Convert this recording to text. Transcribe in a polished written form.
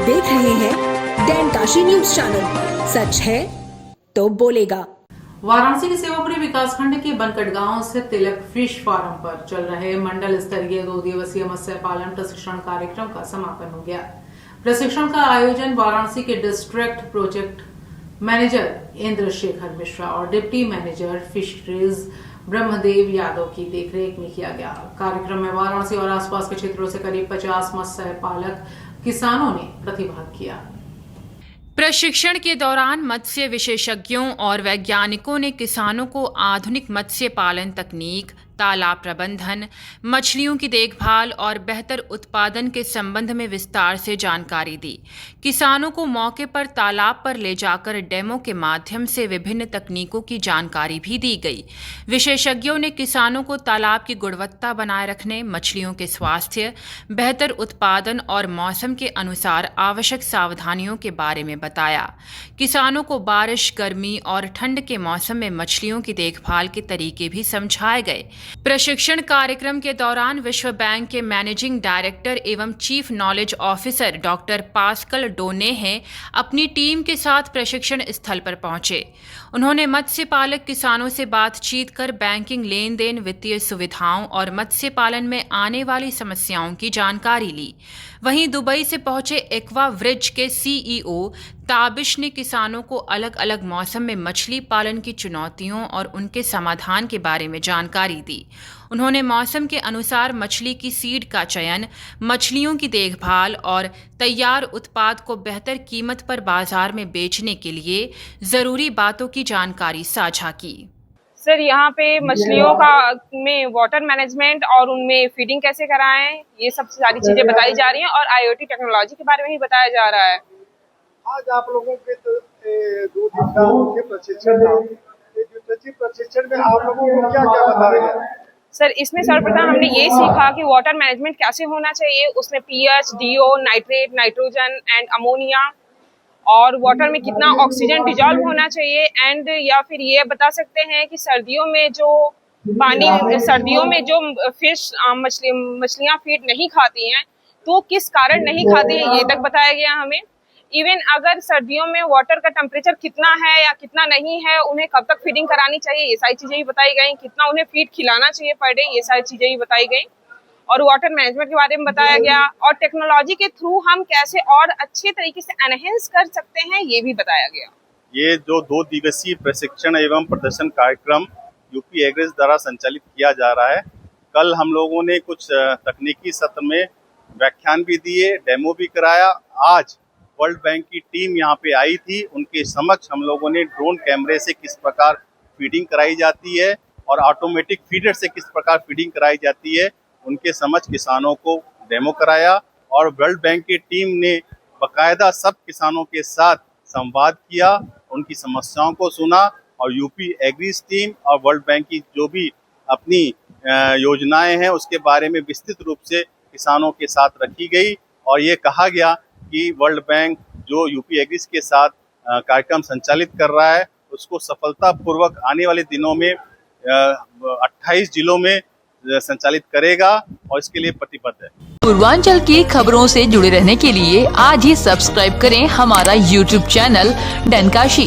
देख रहे हैं डैनकाशी न्यूज चैनल, सच है तो बोलेगा। वाराणसी के सेवापुरी विकासखंड के बनकट गांव स्थित तिलक फिश फार्म पर चल रहे मंडल स्तरीय 2 दिवसीय मत्स्य पालन प्रशिक्षण कार्यक्रम का समापन हो गया। प्रशिक्षण का आयोजन वाराणसी के district project manager Indrashekhar Mishra और deputy manager fisheries Brahmadev Yadav की देखरेख में किया गया। कार्यक्रम में वाराणसी और आसपास के क्षेत्रों से करीब 50 मत्स्य पालक किसानों ने प्रतिभाग किया। प्रशिक्षण के दौरान मत्स्य विशेषज्ञों और वैज्ञानिकों ने किसानों को आधुनिक मत्स्य पालन तकनीक, तालाब प्रबंधन, मछलियों की देखभाल और बेहतर उत्पादन के संबंध में विस्तार से जानकारी दी। किसानों को मौके पर तालाब पर ले जाकर डेमो के माध्यम से विभिन्न तकनीकों की जानकारी भी दी गई। विशेषज्ञों ने किसानों को तालाब की गुणवत्ता बनाए रखने, मछलियों के स्वास्थ्य, बेहतर उत्पादन और मौसम के अनुसार आवश्यक सावधानियों के बारे में बताया। किसानों को बारिश, गर्मी और ठंड के मौसम में मछलियों की देखभाल के तरीके भी समझाए गए। प्रशिक्षण कार्यक्रम के दौरान विश्व बैंक के मैनेजिंग डायरेक्टर एवं chief knowledge officer doctor Pascal Donohoe अपनी टीम के साथ प्रशिक्षण स्थल पर पहुंचे। उन्होंने मत्स्य पालक किसानों से बातचीत कर बैंकिंग लेन देन, वित्तीय सुविधाओं और मत्स्य पालन में आने वाली समस्याओं की जानकारी ली। वहीं दुबई से पहुंचे एक्वा व्रिज के सीईओ ताबिश ने किसानों को अलग अलग मौसम में मछली पालन की चुनौतियों और उनके समाधान के बारे में जानकारी दी। उन्होंने मौसम के अनुसार मछली की सीड का चयन, मछलियों की देखभाल और तैयार उत्पाद को बेहतर कीमत पर बाजार में बेचने के लिए जरूरी बातों की जानकारी साझा की। सर, यहाँ पे मछलियों का में वाटर मैनेजमेंट और उनमें फीडिंग कैसे कराएं, ये सब सारी चीजें बताई जा रही हैं और आईओटी टेक्नोलॉजी के बारे में ही बताया जा रहा है। आज आप लोगों के 2 दिन का मुख्य प्रशिक्षण था। प्रशिक्षण में आप लोगों को क्या क्या बताया गया? सर, इसमें सर्वप्रथम हमने ये सीखा कि वाटर मैनेजमेंट कैसे होना चाहिए, उसमें pH, DO, nitrate, nitrogen and ammonia और वाटर में कितना ऑक्सीजन डिजॉल्व होना चाहिए। एंड या फिर ये बता सकते हैं कि सर्दियों में जो फिश मछलियां फीड नहीं खाती हैं तो किस कारण नहीं खाती हैं, ये तक बताया गया हमें। इवन अगर सर्दियों में वाटर का टेम्परेचर कितना है या कितना नहीं है, उन्हें कब तक फीडिंग करानी चाहिए, ये सारी चीजें भी बताई गई। कितना उन्हें फीड खिलाना चाहिए पर डे, ये सारी चीजें भी बताई गई। और वाटर मैनेजमेंट के बारे में बताया गया और टेक्नोलॉजी के थ्रू हम कैसे और अच्छे तरीके से एनहेंस कर सकते हैं, ये भी बताया गया। ये जो 2 दिवसीय प्रशिक्षण एवं प्रदर्शन कार्यक्रम यूपी एग्रीज द्वारा संचालित किया जा रहा है। कल हम लोगों ने कुछ तकनीकी सत्र में व्याख्यान भी दिए, डेमो भी कराया। आज वर्ल्ड बैंक की टीम यहाँ पे आई थी, उनके समक्ष हम लोगों ने ड्रोन कैमरे से किस प्रकार फीडिंग कराई जाती है और ऑटोमेटिक फीडर से किस प्रकार फीडिंग कराई जाती है, उनके समक्ष किसानों को डेमो कराया। और वर्ल्ड बैंक की टीम ने बाकायदा सब किसानों के साथ संवाद किया, उनकी समस्याओं को सुना और यूपी एग्रीज टीम और वर्ल्ड बैंक की जो भी अपनी योजनाएं हैं उसके बारे में विस्तृत रूप से किसानों के साथ रखी गई। और ये कहा गया कि वर्ल्ड बैंक जो यूपी एग्रीज के साथ कार्यक्रम संचालित कर रहा है उसको सफलतापूर्वक आने वाले दिनों में 28 जिलों में संचालित करेगा और इसके लिए प्रतिबद्ध है। पूर्वांचल की खबरों से जुड़े रहने के लिए आज ही सब्सक्राइब करें हमारा YouTube चैनल डैनकाशी।